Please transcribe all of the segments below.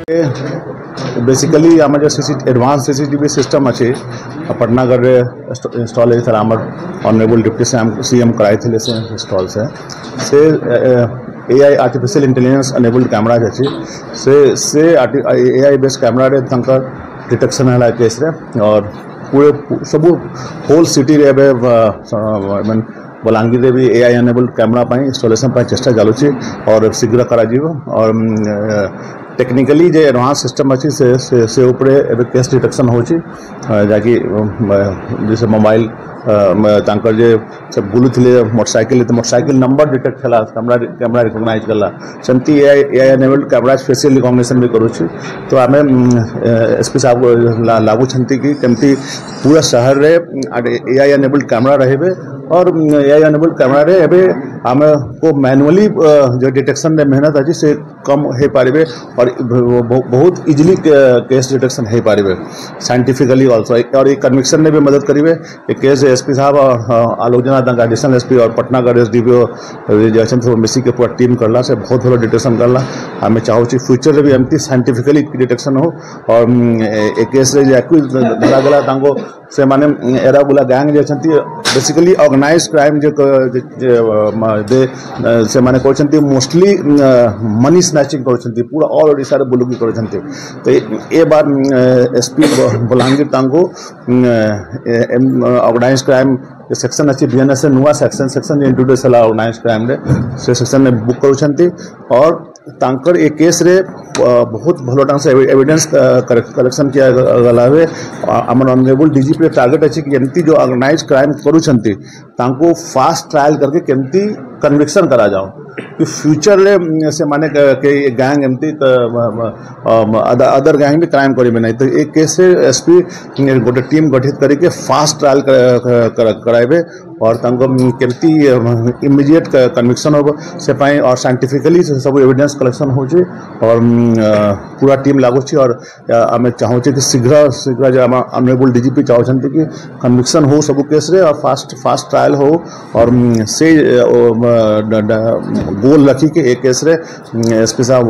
Basically आम जो advance CCTV system अच्छे पटनागढ़ इंस्टॉल होता आम ऑनरेबल डिप्टी सीएम कराई से इंस्टॉल से AI artificial intelligence enabled camera अच्छी से एआई बेस्ड कैमरा डिटेक्शन है केस रे और पूरे सब होल सिटी रे बलांगीर भी एआई अनेबल्ड कैमरा इंस्टॉलेशन चेष्टा चलुची और शीघ्र करा और टेक्निकली जो एडवांस सिस्टम अच्छी से उपरे एबे केस डिटेक्शन होची जाकि जैसे मोबाइल तांकर जे सब बुलुथिले मोटरसाइकिल नंबर डिटेक्ट कला कैमरा रिकॉग्नाइज कला सेमती AI enabled camera facial recognition भी करूची। तो आमे एसपी साहब लागू छंती कि केमती पूरा शहर रे एआई अनेबल्ड कैमरा रहबे और एआई अनेबल्ड कैमरा रे एबे आमे को मैनुअली जो डिटेक्शन रे मेहनत अछि से कम हो पारिबे और बहुत इजीली केस डिटेक्शन हो पारिबे साइंटिफिकली ऑल्सो और ये कन्विक्शन में भी मदद करेंगे। ये केस एसपी साहब आलोचना एडिशनल एसपी और पटनागढ़ एसडीपीओ जो मिसी के पूरा टीम करला से बहुत भलो डिटेक्शन करला। आम चाहूँ फ्यूचर भी एमती साइंटिफिकली डिटेक्शन हो और ए केस धरा गला से माने एरा बुला गैंग जो बेसिकली ऑर्गेनाइज क्राइम जो से माने कहते मोस्टली मनी स्नैचिंग कर पूरा ऑल ओडिशा रे बुलुकी कर। तो ये बार SP Balangir organise crime section अच्छी बीएनएस नुआ सेक्शन इंट्रोड्यूस है ऑर्गेनाइज क्राइम रे से सेक्शन में बुक कर और तांकर ए केस रे बहुत भलो ढंग से एविडेंस कलेक्शन किया गला है। आम ऑनरेबल डीजीपी टारगेट अच्छी कि एमती जो ऑर्गेनाइज क्राइम करूछंती तांको फास्ट ट्रायल करके केमती कन्विक्शन करा जाओ कि फ्यूचर रे से माने के गैंग एमती अदर गैंग भी क्राइम करेंगे नहीं। तो एक केस से एसपी गोटे टीम गठित करके फास्ट ट्रायल कराइबे और केमती इमीडिएट कन्विक्शन हो से पाई और साइंटिफिकली सब एविडेंस कलेक्शन हो और पूरा टीम लागुची और आम चाहूँ कि शीघ्र जो ऑनरेबल डीजीपी चाहते कि कन्विक्शन हो सब केस रे और फास्ट ट्रायल हो और से गोल रखी के एक केस रे एसपी साहब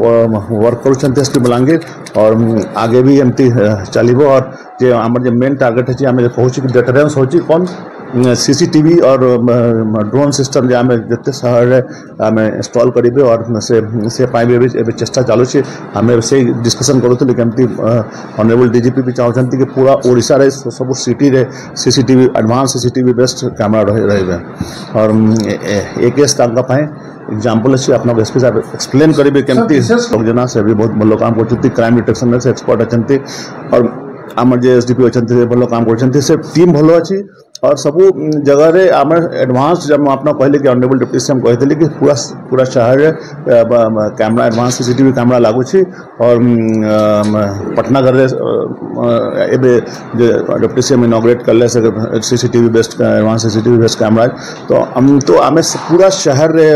वर्क कर एसपी बलांगीर और आगे भी एमती चलो और जो आम जो मेन टारगेट है आम कहूँ कि डेटरेंस हो कौन सीसीटीवी और ड्रोन सिस्टम जो आम जिते शहर आम इंस्टॉल करेंगे और से पाइबे चेष्टा चलू आम से डिस्कसन करूँ केमती ऑनरेबल डीजीपी भी चाहते कि पूरा ओडिशा रे सब सिटी रे CCTV advance CCTV based camera रहे और एक केस एग्जाम्पल अच्छी अपना एसपी साहब एक्सप्लेन करेंगे केमती जना से भी बहुत भलो काम कर क्राइम डिटेक्शन से एक्सपर्ट अच्छे और आम जो एसडीपी अच्छे भलो काम कर से टीम भलो अच्छी और सब जगह रे आम एडवांस जब आपने कहले कि ऑनरेबल डिप्टी सीएम कहते कि पूरा शहर कैमरा एडवांस सीसीटीवी कैमरा लागू और पटनागढ़ एबे जो डिप्टी सीएम इनॉग्रेट करले से CCTV based advance CCTV based camera तो आम पूरा शहर रे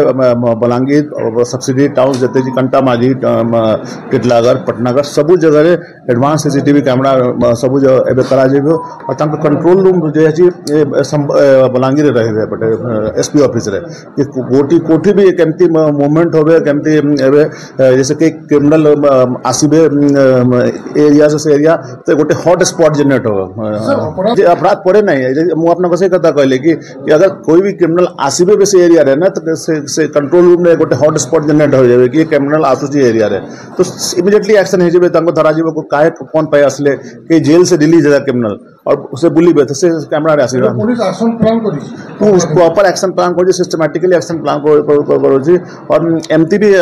बलांगीर सब्सिडी टाउन जते कंटा माझी टिटलागढ़ पटनागढ़ सब जगह रे एडवांस सीसीटीवी कैमरा सब जो एबे करा जेबो और कंट्रोल रूम जो बलांगीर रहे बट एसपी ऑफिस रे कोठी भी केमती मूवमेंट होबे केमती जैसे कि क्रिमिनल आसीबे एरिया से एरिया तो गोटे हॉट स्पॉट जनरेट हो अपराध पड़े नहीं मु अपना कसे कथा कहले कि अगर कोई भी क्रिमिनल आसीबे बेसी एरिया रे ना तो से कंट्रोल रूम में गोटे हॉट स्पॉट जनरेट हो जाबे कि क्रिमिनल आसुची एरिया रे तो इमीडिएटली एक्शन हे जेबे तांको धरा जेबे को काहे कौन पाए असले कि जेल से रिलीज है क्रिमिनल और उसे बुलीबे तो से कैमरा रे आसीबे पुलिस एक्शन प्लान करी प्रॉपर एक्शन प्लान करी सिस्टमैटिकली एक्शन प्लान करी और एमती भी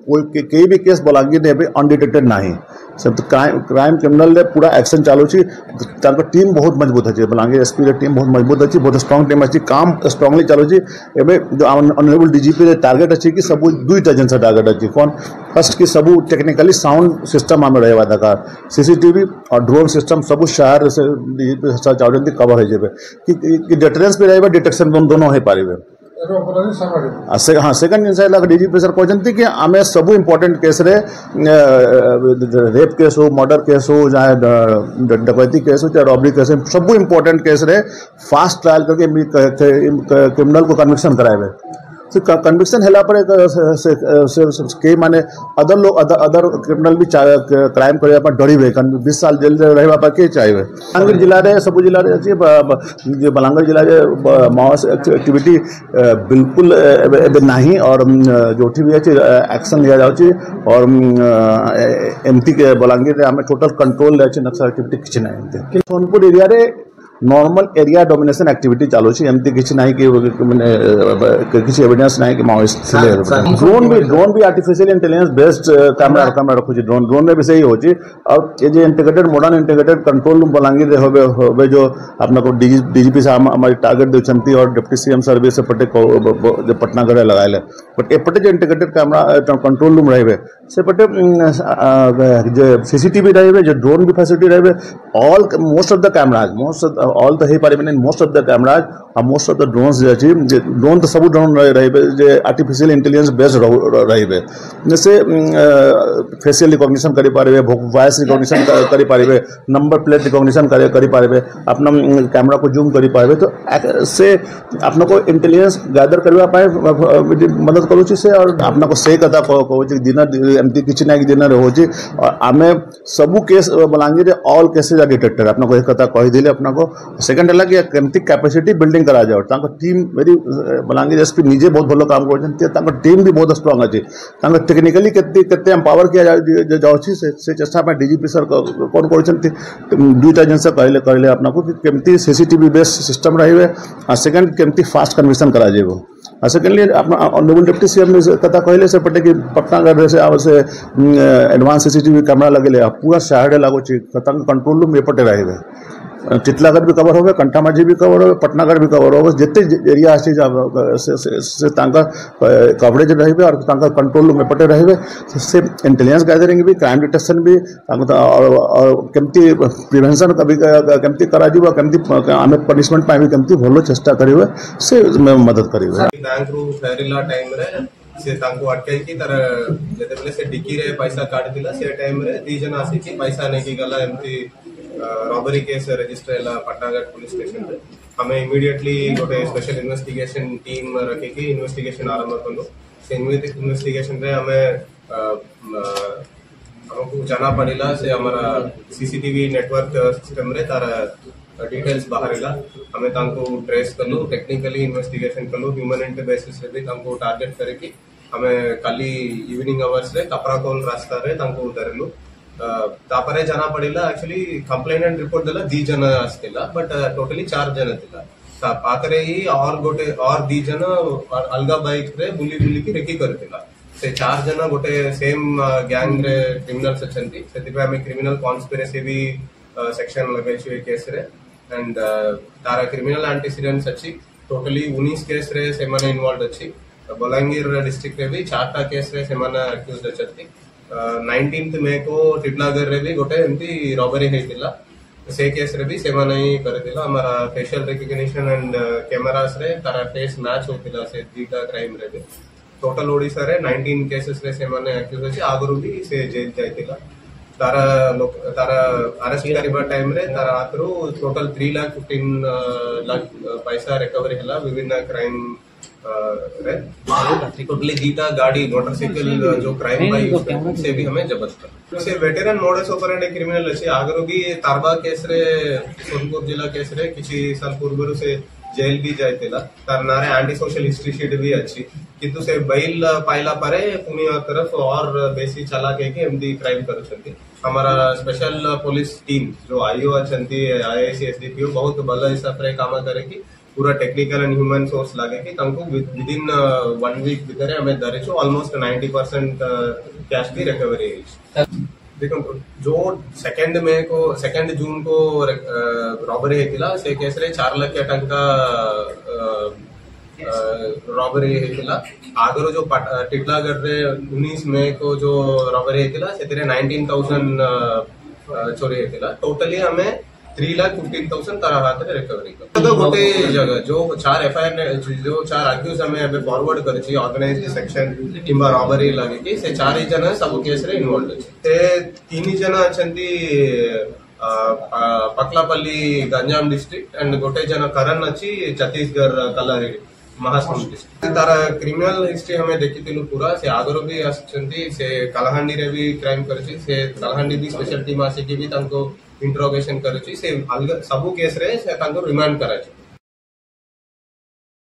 कोई भी केस बलांगीर ने अनडिटेक्टेड नहीं सब क्राइम क्रिमिनल पूरा एक्शन चालू टीम बहुत मजबूत है बलांगीर एसपी टीम बहुत मजबूत अच्छी बहुत स्ट्रांग टीम अच्छी काम स्ट्रांगली चालू जो ऑनरेबल डीजीपी टारगेट अच्छी कि सब दुईटा जिन टारगेट अच्छी कौन फर्स्ट कि सब टेक्निकली साउंड सिस्टम आम रहा दरकार सीसीटीवी और ड्रोन सिस्टम सब शहर से डीजीपी चाहते कवर हो जाए कि डेटरेंस भी रहा डिटेक्शन दोनों हो पारे। हाँ सेकंड जिन डीजीपी सर कहते कि आम सब इम्पोर्टेंट केस रे रेप केस हो मर्डर केस हो चाहे डकैती केस हो चाहे रॉबरी केस हो सब इम्पोर्टेंट केस रे फास्ट ट्रायल करके क्रिमिनल को कन्विक्शन कराए से कन्विक्शन है के माने अदर लोग अदर क्रिमिनल भी क्राइम करने डरवे 20 साल जेल रहा के चाहिए। बलांगीर जिले में सब जिले में बलांगीर जिले में माओवादी एक्टिविटी बिल्कुल नहीं और जो भी अच्छे एक्शन लिया जाऊँगी और एमती के बलांगीर में आम टोटल कंट्रोल नक्सल एक्टिविटी किसी ना सोनपुर एरिया रे नॉर्मल एरिया डोमिनेशन एक्टिविटी चालू एमती किसी ना कि किसी एविडेंस ना कि माओवादी ड्रोन भी आर्टिफिशियल इंटेलिजेंस बेस्ड कैमरा रखुची ड्रोन में भी सही हो और ये जो integrated modern integrated control room Balangir हो जो अपना को डीजीपी साहब हमारी टारगेट देते और डिप्टी सीएम सर भी सेपटे जो पटनागढ़ लगाए बट एपटे जो इंटीग्रेटेड कैमरा कंट्रोल रूम रहे से पटे जो सीसीटीवी रहे जो ड्रोन भी फैसिलिटी रहे all most of the cameras all तो मोस्ट ऑफ द कैमराज और most of the drones drone तो सब ड्रोन रहे आर्टिफिशियल इंटेलिजेंस बेस्ड रहे जैसे फेसियल रिकॉग्निशन करी पारे वॉइस रिकॉग्निशन करी पारे नंबर प्लेट रिकॉग्निशन करी पारे अपना कैमरा को जूम करी पारे तो से अपना को इंटेलिजेंस गैदर करवा पाए मदद करूँ से और अपना को से कथा कहूँ दिन एमती किसी ना दिन रोचे और आम सबू case Balangir all cases are detected अपना को एक कथा कहीदे अपना को सेकेंड है कि केमती कैपेसिटी बिल्डिंग करा जाए टीम मेरी बलांगीर एसपी निजे बहुत भल काम कर टीम भी बहुत स्ट्रांग अच्छी टेक्निकली केते एम्पावर किया जाऊँगी से चेष्टा में डीजीपी सर कौन कर दुईटा जिन कहले अपना को केमती सीसीटीवी बेस्ड सिस्टम रही सेकेंड केमती फास्ट कन्विक्शन करा जाए सेकेंडली ऑनरेबल डिप्टी सीएम कथा कहले से पटे कि पटनागढ़ से एडवांस सीसीटीवी कैमरा लगे पूरा शहर लगुच कंट्रोल रूम एपटे रहे टिटलागढ़ भी कवर हो कंठामाझी भी कवर हो पटनागढ़ भी कवर हो जिते एरिया अच्छी कवरेज रहे और कंट्रोल रूम एपटे रहे से इंटेलिजेंस गैदरिंग भी क्राइम डिटेक्शन भी और केमती प्रिवेंशन कभी केमती करा केमती आम पनिशमेंट भी केमती भल चेष्टा करेंगे से मदद करेंगे बैंक रू फेरिला टाइम रे से तांको अटकाई की तर जते बेले से डिकी रे पैसा काट दिला से टाइम रे दी जन आसी की पैसा ने की गला एमती रॉबरी केस रजिस्टर है पटनागढ़ पुलिस स्टेशन रे हमें इमीडिएटली गोटे स्पेशल इन्वेस्टिगेशन टीम रखे की इन्वेस्टिगेशन आरंभ करलो से इन्वेस्टिगेशन रे हमें हमको जाना पड़िला से हमारा सीसीटीवी नेटवर्क सिस्टम रे तार डिटेल्स बाहर हमें ट्रेस कलु टेक्निकली इन्वेस्टिगेशन कलु ह्यूमन बेसिस रे भी टार्गेट करके हमें काली इवनिंग आवर्स रे कपराकोल रास्ता रे धरलु तापरे जाना पड़िला एक्चुअली कंप्लेनेंट रिपोर्ट देला 2 जन आस्तिला बट टोटली 4 जन थिला पाकरे ही और गोटे और 2 जन अलगा बाइक रे बुली की रेकी करथिला से 4 जन गोटे सेम गैंग रे क्रिमिनल्स अछंती सेति पे हमें क्रिमिनल कॉन्स्पिरेसी भी सेक्शन लगे छु केस रे एंड तारा क्रिमिनल एंटीसीडेंट्स अच्छी टोटली 19 केस रे से माने इन्वॉल्व अच्छी बलांगीर डिस्ट्रिक्ट रे भी 4टा केस रे से माने अक्यूज्ड अच्छी 19th मे को टिटलागढ़ रे भी गोटे एमती रॉबरी हेतिला से केस रे भी से माने करथिला हमारा फेशियल रिकॉग्निशन एंड कैमरास रे तारा फेस मैच होतिला से दीटा क्राइम रे भी टोटल ओडिसा रे 19 केसेस रे से माने अक्यूज्ड अछि आगरु भी से जेल जायतिला तारा अरेस्ट करबा टाइम रे तारा आकरो टोटल 3,15,00,000 पैसा रिकवरी हला विभिन्न क्राइम रे टोटली जीता गाड़ी मोटरसाइकिल जो क्राइम बाई से भी हमें जब्त कर से वेटरन मोडस ऑपरेंडी क्रिमिनल अछि आगरो भी तारबा केस रे सोनपुर जिला केस रे किछि साल पूर्व से जेल भी जायतिला तार नारे एंटी सोशल हिस्ट्री शीट भी अच्छी किंतु से बैल पाइला पारे पुनी तरफ और बेसी चला के एमदी क्राइम करछंती हमारा स्पेशल पुलिस टीम जो आईओ अछंती आईआईसी एसडीपीओ बहुत भल हिसाब रे काम करे की पूरा टेक्निकल एंड ह्यूमन सोर्स लागे कि तांको विद इन 1 वीक भितर हमें धरिछु ऑलमोस्ट 90% कैश भी रिकवरी है देखो जो 2 जून को रॉबरी हेतिला से केस रे 4 लाख टंका रॉबरी हेतिला आगरो जो टिटलागढ़ रे 19 मई को जो रॉबरी हेतिला सेतिरे 19,000 चोरी हेतिला टोटली हमें 3,15,000 तारा हाथ रे रिकवरी कर तो गोटे जगह जो 4 एफआईआर जो 4 अक्यूज हमें अबे फॉरवर्ड करछि ऑर्गेनाइज्ड सेक्शन किंबा रॉबरी लागे कि से 4 ही जन सब केस रे इन्वॉल्व अछि ते 3 ही जन अछंती पकलापल्ली गंजाम डिस्ट्रिक्ट एंड गोटे जन करण अछि छत्तीसगढ़ कलारेडी महासमुंद डिस्ट्रिक्ट तार क्रिमिनल हिस्ट्री हमें देखी पूरा से आगर भी आसुचंती से कालाहांडी रे भी क्राइम करछि से कालाहांडी भी स्पेशल टीम आसिकी भी तांको इंट्रोगेशन करछि से अलग सबु केस रे से तांको रिमांड कराछि